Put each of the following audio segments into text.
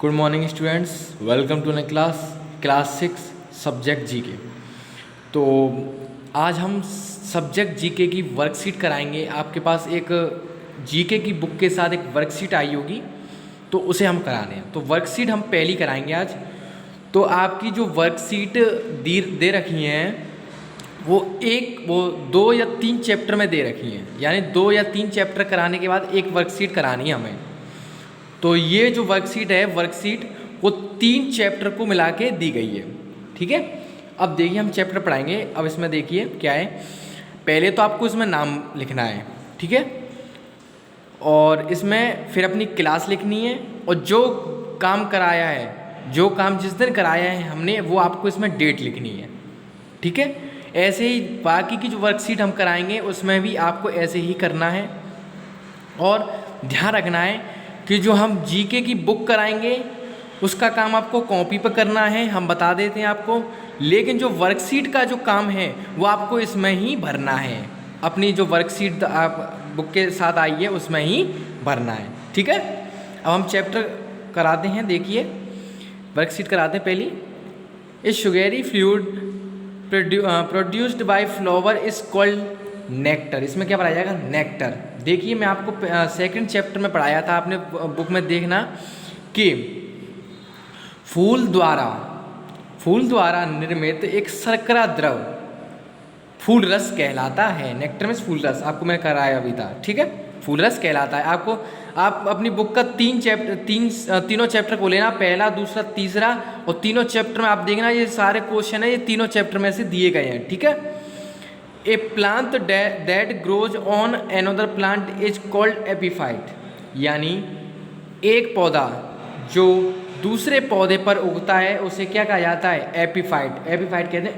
Good morning students, welcome to class 6 subject GK. तो आज हम सब्जेक्ट जीके की वर्कशीट कराएंगे। आपके पास एक जीके की बुक के साथ एक वर्कशीट आई होगी, तो उसे हम करा रहे हैं। तो वर्कशीट हम पहली कराएंगे आज। तो आपकी जो वर्कशीट दे रखी हैं वो दो या तीन चैप्टर में दे रखी हैं, यानी 2 या 3 चैप्टर कराने के बाद एक वर्कशीट करानी है हमें। तो ये जो वर्कशीट है, वर्कशीट वो 3 चैप्टर को मिला के दी गई है। ठीक है, अब देखिए हम चैप्टर पढ़ाएंगे। अब इसमें देखिए क्या है, पहले तो आपको इसमें नाम लिखना है, ठीक है, और इसमें फिर अपनी क्लास लिखनी है, और जो काम कराया है, जो काम जिस दिन कराया है हमने, वो आपको इसमें डेट लिखनी है। ठीक है, ऐसे ही बाकी की जो वर्कशीट हम कराएंगे उसमें भी आपको ऐसे ही करना है। और ध्यान रखना है कि जो हम जीके की बुक कराएंगे उसका काम आपको कॉपी पर करना है, हम बता देते हैं आपको, लेकिन जो वर्कशीट का जो काम है वो आपको इसमें ही भरना है। अपनी जो वर्कशीट आप बुक के साथ आई है उसमें ही भरना है। ठीक है, अब हम चैप्टर कराते हैं। देखिए वर्कशीट कराते हैं पहली। A sugary fluid produced by flower is called nectar. इसमें क्या पढ़ाया जाएगा? नेक्टर। देखिए मैं आपको सेकंड चैप्टर में पढ़ाया था, आपने बुक में देखना कि फूल द्वारा निर्मित एक शर्करा द्रव फूल रस कहलाता है। नेक्टर में फूल रस आपको मैं कराया भी था। ठीक है, फूल रस कहलाता है। आप अपनी बुक का तीनों चैप्टर को लेना, पहला, दूसरा, तीसरा, और तीनों चैप्टर में आप देखना ये सारे क्वेश्चन है, ये तीनों चैप्टर में से दिए गए हैं। ठीक है, a plant that grows on another plant is called epiphyte. यानी एक पौधा जो दूसरे पौधे पर उगता है उसे क्या कहा जाता है? एपीफाइट। एपीफाइट कहते हैं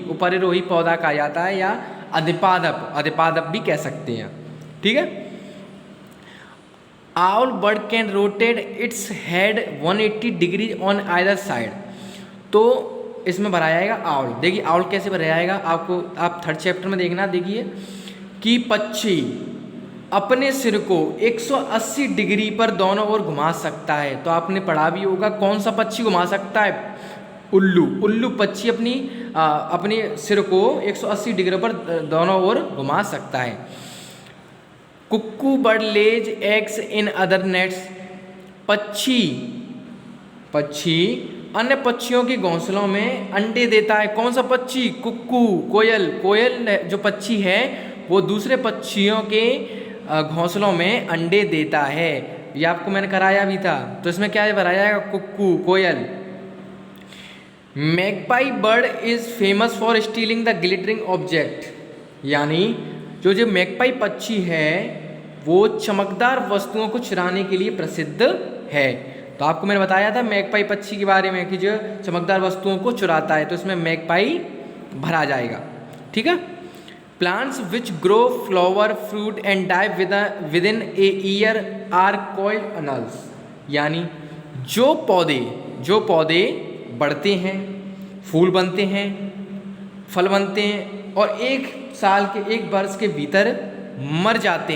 उपरिरोही पौधा कहा जाता है, या अधिपादप भी कह सकते हैं। ठीक है, owl bird can rotate its head 180 degree on either side. तो इसमें भरा जाएगा आउल। देखिए आउल कैसे भरा जाएगा, आप थर्ड चैप्टर में देखना। देखिए कि पक्षी अपने सिर को 180 डिग्री पर दोनों ओर घुमा सकता है। तो आपने पढ़ा भी होगा कौन सा पक्षी घुमा सकता है? उल्लू पक्षी अपने सिर को 180 डिग्री पर दोनों ओर घुमा सकता है। Cuckoo bird lays eggs in other nests. पक्षी अन्य पक्षियों के घोंसलों में अंडे देता है। कौन सा पक्षी? कुक्कू, कोयल जो पक्षी है वो दूसरे पक्षियों के घोंसलों में अंडे देता है। ये आपको मैंने कराया भी था। तो इसमें क्या भराया जाएगा? कुक्कू, कोयल। Magpie bird is famous for stealing the glittering object. यानी जो मैगपाई पक्षी है वो चमकदार वस्तुओं को चुराने के लिए प्रसिद्ध है। तो आपको मैंने बताया था मैगपाई पक्षी के बारे में कि जो चमकदार वस्तुओं को चुराता है, तो इसमें मैगपाई भरा जाएगा। ठीक है, plants which grow flower fruit and die within a year are called annuals. यानी जो पौधे बढ़ते हैं, फूल बनते हैं, फल बनते हैं, और एक वर्ष के भीतर मर जाते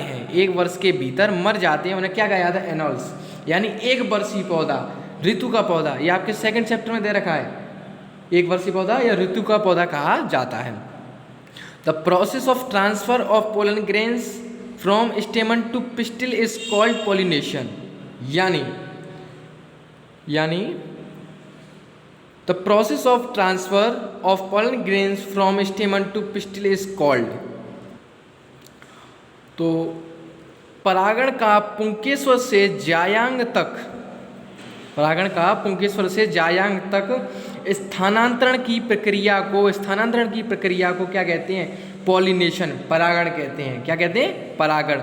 हैं, उन्हें क्या कहा जाता है? एनल्स। यानी एक वर्षीय पौधा, ऋतु का पौधा, ये आपके सेकंड चैप्टर में दे रखा है। एक वर्षीय पौधा या ऋतु का पौधा कहा जाता है। The process of transfer of pollen grains from stamen to pistil is called pollination. यानी the process of transfer of pollen grains from stamen to pistil is called. तो परागण का पुंकेश्वर से जायांग तक स्थानांतरण की प्रक्रिया को क्या कहते हैं? पॉलिनेशन, परागण कहते हैं। क्या कहते हैं? परागण।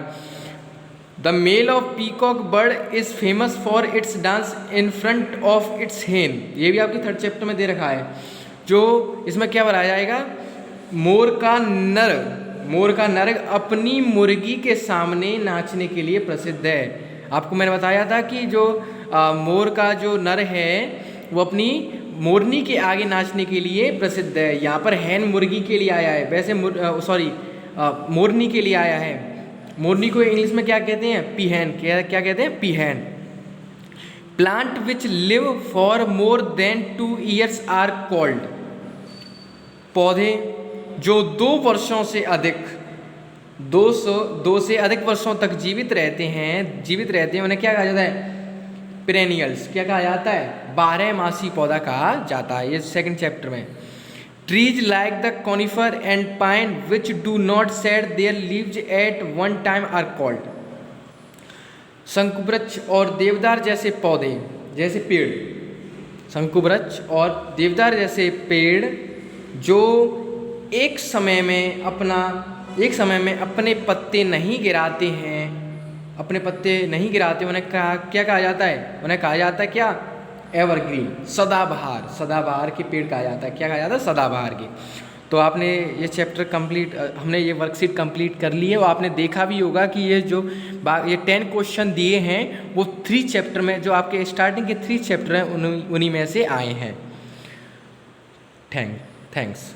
The male of peacock bird is famous for its dance in front of its hen. ये भी आपके थर्ड चैप्टर में दे रखा है। जो इसमें क्या बनाया जाएगा? मोर का नर अपनी मुर्गी के सामने नाचने के लिए प्रसिद्ध है। आपको मैंने बताया था कि जो मोर का जो नर है वो अपनी मोरनी के आगे नाचने के लिए प्रसिद्ध है। यहाँ पर हैन मुर्गी के लिए आया है, वैसे मोरनी के लिए आया है। मोरनी को इंग्लिश में क्या कहते हैं? पीहैन। क्या कहते हैं? पीहैन। Plant which live for more than 2 years are called. पौधे जो 2 वर्षों से अधिक 2 से अधिक वर्षों तक जीवित रहते हैं उन्हें क्या कहा जाता है? पेरेनियल्स। क्या कहा जाता है? 12मासी पौधा कहा जाता है। ये सेकंड चैप्टर में। Trees like the conifer and pine which do not shed their leaves at one time are called. शंकुवृक्ष और देवदार जैसे पौधे, जैसे पेड़, शंकुवृक्ष और देवदार जैसे पेड़ जो एक समय में अपने पत्ते नहीं गिराते उन्हें क्या कहा जाता है? उन्हें कहा जाता है क्या? एवरग्रीन, सदाबहार के पेड़ कहा जाता है। क्या कहा जाता है? सदाबहार के। तो आपने ये चैप्टर कंप्लीट, हमने ये वर्कशीट कंप्लीट कर ली है। और आपने देखा भी होगा कि ये 10 क्वेश्चन दिए हैं वो 3 चैप्टर में, जो आपके स्टार्टिंग के 3 चैप्टर हैं उन्हीं में से आए हैं। थैंक्स।